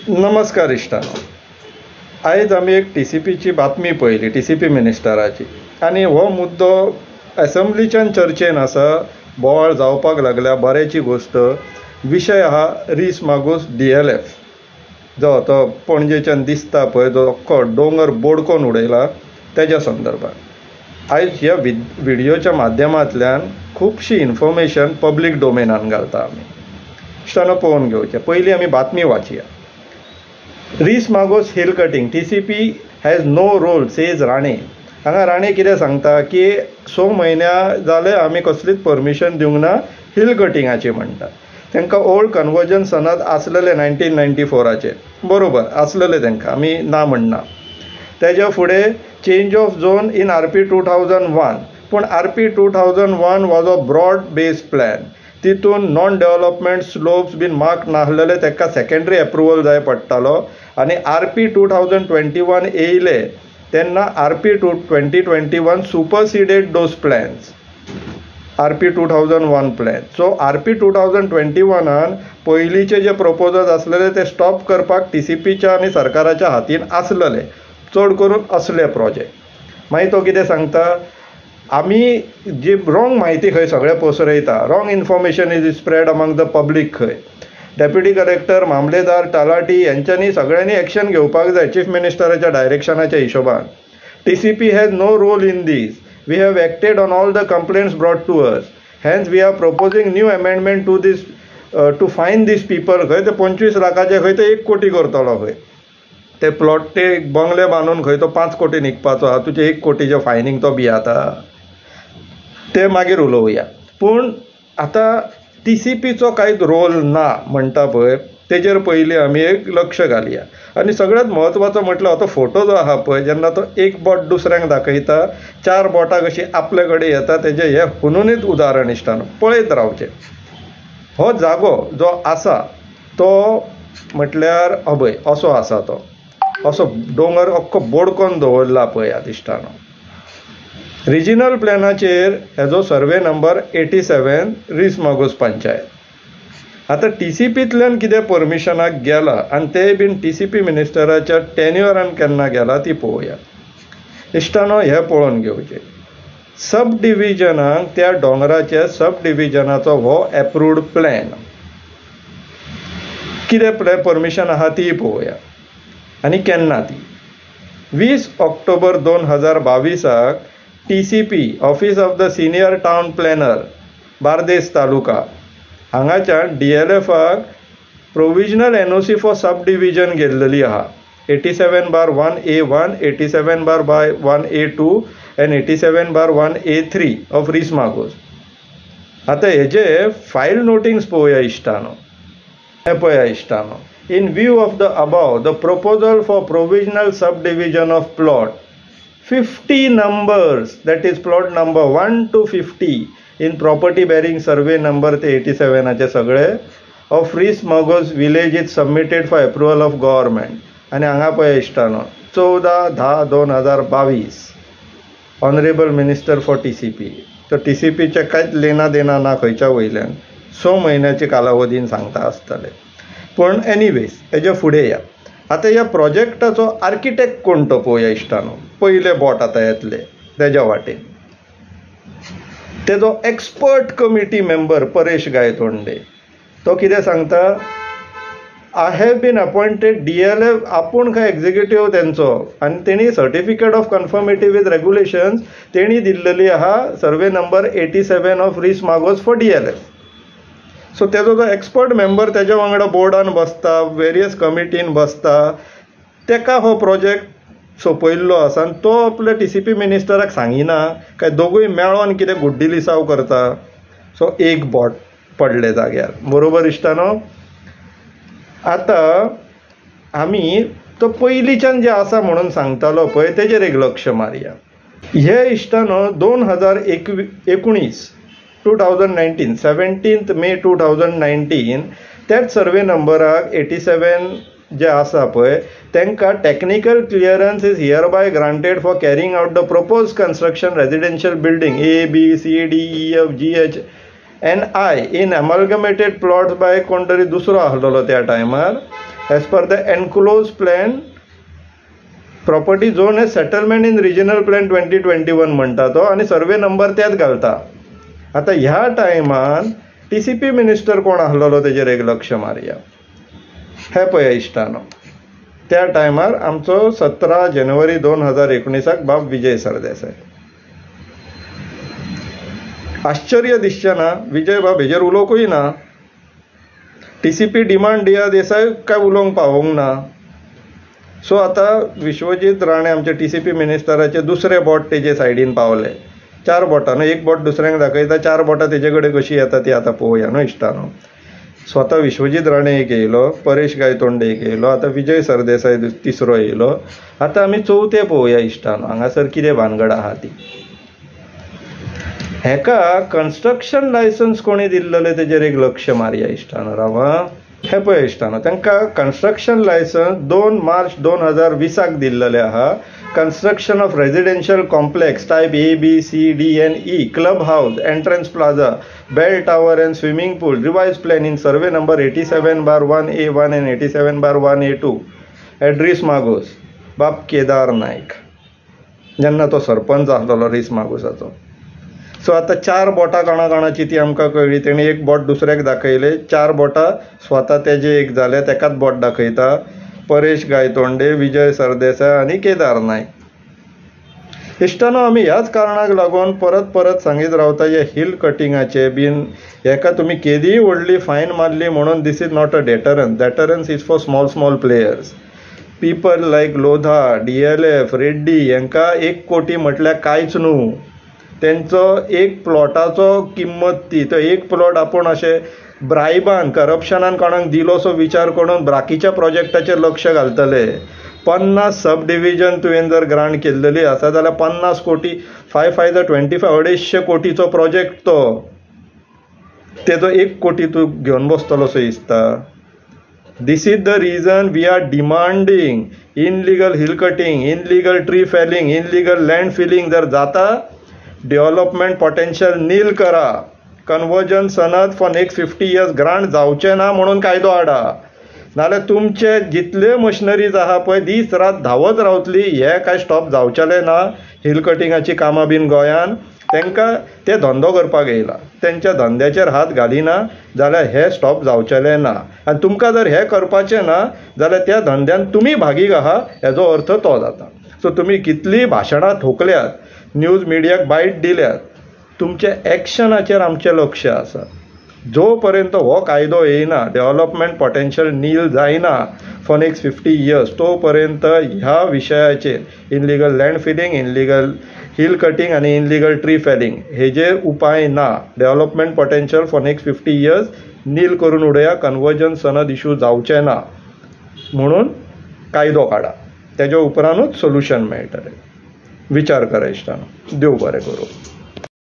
नमस्कार इश्टानो. आयज आमी एक TCPची बातमी पळयली, TCP मिनिस्टराची, आनी हो मुद्दो असेंब्लीच्यान चर्चेन आसा. बोवाळ जावपाक लागल्या, बऱ्याची गोश्ट. विशय आहा रीस मागूस DLF, जो तो पणजेच्यान दिसता पळय, जो अख्खो डोंगर बोडकोन उडयला, तेज्या संदर्भात आयज ह्या व्हिडियोच्या माध्यमांतल्यान खुबशी इन्फॉर्मेशन पब्लीक डोमेनान घालता आमी. इश्टानो पळोवन घेवचें. पयलीं आमी बातमी वाचया. Reis Magos hill cutting, TCP has no role, says Rane. हांगा राणे कितें सांगता की 6 म्हयन्या जाले आमी कसलीच परमिशन दिवंक ना हिल कटिंगाची म्हणटा. तांकां ओल्ड कन्वर्जन सनद आसलेले 1994चे, बरोबर आसलेले तांकां, आमी ना म्हणना. तेज्या फुडें change of zone in RP 2001, पूण RP 2001 was a broad base plan. तितून non development slopes been marked नासलेले, ताका सेकंडरी अप्रुवल जाय पडटालो. आनी RP 2021 येयले तेन्ना RP 2021 superseded those plans, RP 2001 plan. So RP 2021 पयलींचे जे प्रपोजल्स आसलेले ते स्टॉप करपाक TCPच्या आनी सरकाराच्या हातीन आसलेले, चड करून असले प्रोजेक्ट. मागीर तो कितें सांगता, आमी जी रॉंग म्हायती खंय सगळे पसरयता, wrong information is spread among the public खंय. डेप्युटी कलेक्टर, मामलेदार, तलाटी यांच्यांनी सगळ्यांनी एक्शन घेवपाक जाय चीफ मिनिस्टराच्या डायरेक्शनाच्या हिशोबान. TCP has no role in this. We have acted on all the complaints brought to us. Hence we are proposing new amendment to this to fine this people. खंय ते 25 लाखाचे खंय ते 1 कोटी करतलो. खंय ते प्लॉट ते बंगले बांदून खंय तो 5 कोटी निघपाचो आहा, तुजे 1 कोटीचे फायनींग तो भियाता. ते मागीर उलोवया. पूण आतां TCPचो कांयच रोल ना म्हणटा पळय, तेजेर पयलीं आमी एक लक्ष घालया. आनी सगळ्यांत म्हत्वाचो म्हटल्यार तो फोटो जो आहा पळय, जेन्ना तो एक बोट दुसऱ्यांक दाखयता, 4 बोटां कशी आपले कडेन येता, तेजें हें हुनूनीत उदाहरण इश्टानो पळयत रावचें. हो जागो जो आसा तो म्हटल्यार अभय असो आसा, तो असो डोंगर अख्खो बोडकोन दवरला पळयात इश्टानो. रिजनल प्लॅनाचेर हेजो सर्वे नंबर 87 रीस मागोस पंचायत. आतां TCPंतल्यान कितें परमिशनाक गेला आनी ते बीन TCP मिनिस्टराच्या टेन्युअरान केन्ना गेला ती पळोवया. इश्टानो हें पळोवन घेवचें. सब डिविजनाक, त्या दोंगराच्या सब डिविजनाचो हो एप्रूव्ड प्लॅन, कितें परमिशन आहा ती पळोवया आनी केन्ना ती. 20 October 2022 TCP office of the senior town planner, Bardez taluka हांगाच्यान DLFाक provisional NOC for sub division गेल्लेली आहा. 87/1A1, 87/1A2 end 87/1A3 of Reis Magos. आतां हेजे फायल नोटिंग्स पळोवया इश्टानो. हें पळया इश्टानो. In view of the above, the proposal for provisional subdivision of plot 50 numbers, that is plot number 1 to 50 in property bearing survey number ते 87 सगळे of Reece Magos village is submitted for approval of government. आणि हांगा पळय इश्टानो 14/10/2022 honourable minister for TCP. तो TCPचे कांयच लेना देना ना खंयच्या वयल्यान, 6 म्हयन्याचे कालावधीन सांगता आसतले. पूण एनिवेज हेजे फुडें या. आतां ह्या प्रोजेक्टाचो आर्किटेक्ट कोण तो पळोवया इश्टानो. पयले बोट आतां येतले तेज्या वाटेन. तेजो expert committee member Paresh Gaitonde, तो कितें सांगता, I have been appointed DLF, आपूण काय एक्झिक्युटीव तेंचो, आनी तेणी certificate of conformity with regulations तेणी दिल्लेली आहा survey number 87 of Reis Magos for DLF. So तेजो जो एक्सपर्ट मेंबर तेज्या वांगडा बोर्डान बसता, वेरियस कमिटीन बसता, तेका हो प्रोजेक्ट सोपयल्लो आसा आनी तो आपल्या TCP मिनिस्टराक सांगिना काय दोगूय मेळोन कितें गुड्डी लिसाव करता. सो एक बोट पडले जाग्यार, बरोबर इश्टानो. आतां आमी तो पयलींच्यान जे आसा म्हणून सांगतालो पळय तेजेर एक लक्ष मारया. हे इश्टानो 2019 17 मे 2019 त्याच सर्वे नंबराक 87 जे आसा पळय तांकां technical clearance is here bye granted for carrying out the propose construction residential building ABCDEFGH and I in amalgamated plots by कोण तरी दुसरो आसलेलो त्या टायमार as per the enclose plan property zone हे सेटलमेंट इन रिजनल प्लॅन 2021 म्हणटा तो, आणि सर्वे नंबर त्यात घालता. आता ह्या टायमान TCP मिनिस्टर कोण आसलेलो तेजेर एक लक्ष मारया. हे पळया इश्टानो, त्या टायमार आमचो 17 जानेवारी 2019 बाब विजय सरदेसाय. आश्चर्य दिसचें ना, विजय बाब हेजेर उलोवंकूय ना. TCP डिमांड दिया देसाय काय उलोवंक पावोंक ना. सो आतां विश्वजीत राणे आमचे TCP मिनिस्टराचे दुसरे बोट तेजे सायडीन पावले. 4 बोटां न्हू, एक बोट दुसऱ्यांक दाखयता, 4 बोटां तेजे कडेन कशी येता ती आतां पळोवया न्हू इश्टानो. स्वता विश्वजीत राणे एक येयलो, परेश गायतोंडे एक येयलो, आतां विजय सरदेसाय तिसरो येयलो. आतां आमी चवथे पळोवया इश्टानो, हांगासर कितें भानगड आहा ती. हेका कन्स्ट्रक्शन लायसन्स कोणी दिल्लेले तेजेर एक लक्ष मारया इश्टानो. रावा हे पळय इश्टानो, तांकां कन्स्ट्रक्शन लायसन्स 2 मार्च 2020 दिल्लेले आहा. Construction of residential complex type A, B, C, D and E, club house, entrance plaza, bell tower and swimming pool, revise plan in survey number 87/1A1 and 87/1A2, एड्रीस मागोस, बाब केदार नायक, जेन्ना तो सरपंच आसलेलो रिस मागोसाचो. सो आतां 4 बोटां कोणाची ती आमकां कळ्ळी. तेणी एक बोट दुसऱ्याक दाखयले, 4 बोटां स्वता तेजे एक जाले, तेकाच बोट दाखयता. परेश गायतोंडे, विजय सरदेसाय आनी केदार नायक. इश्टानो, आमी ह्याच कारणाक लागून परत परत सांगीत रावता, हे हिल कटिंगाचे बीन हेका तुमी केदीय व्हडली फायन मारली म्हणून this is not a deterrence. Deterrence is for small players. People like Lodha, DLF, Reddy हेंकां 1 कोटी म्हटल्यार कांयच न्हू. तेंचो एक प्लॉटाचो किंमत ती. तो एक प्लॉट आपूण अशें ब्रायबान, करप्शनान कोणाक दिलो सो विचार करून बाकीच्या प्रोजेक्टाचेर लक्ष घालतले. 50 सब डिव्हिजन तुवें जर ग्रांट केल्लेली आसा जाल्यार 50 कोटी, 5 × 25 250 कोटीचो प्रोजेक्ट तो. तेजो 1 कोटी तूं घेवन बसतलो सो दिसता. This is the reason we are demanding illegal hill cutting, illegal tree felling, illegal land filling जर जाता, डेव्हलपमेंट पोटेन्शियल नील करा. कन्वर्जन सनद फॉर नेक्स्ट 50 years ग्रांट जावचे ना म्हणून कायदो हाडा. नाल्यार तुमचे जितले मशिनरीज आहा पळय दीस रात धांवत रावतली. हे काय स्टॉप जावचेले ना. हिल कटिंगाची कामां बीन गोंयान तांकां ते धंदो करपाक येयला. तेंच्या धंद्याचेर हात घालिना जाल्यार हे स्टॉप जावचेले ना. आनी तुमकां जर हे करपाचें ना जाल्यार त्या धंद्यान तुमी भागीक आहा हेजो अर्थ तो जाता. सो तुमी कितलीं भाशणां ठोकल्यात, न्यूज मिडियाक बायट दिल्यात, तुमचे एक्शनाचेर आमचें लक्ष आसा. जो पर्यंत हो कायदो येयना, डेव्हलपमेंट पोटेन्शियल नील जायना फॉर नेक्स्ट 50 years, तो पर्यंत ह्या विशयाचेर illegal land filling, illegal hill cutting आनी इनलिगल ट्री फेलिंग हेजेर उपाय ना. Development potential for next 50 years नील करून उडया. कन्वर्जन सनद इश्यू जावचें ना म्हणून कायदो काडा. तेज्या उपरांतूच सोल्युशन मेळटलें. विचार करा इश्टानो. देव बरें करूं.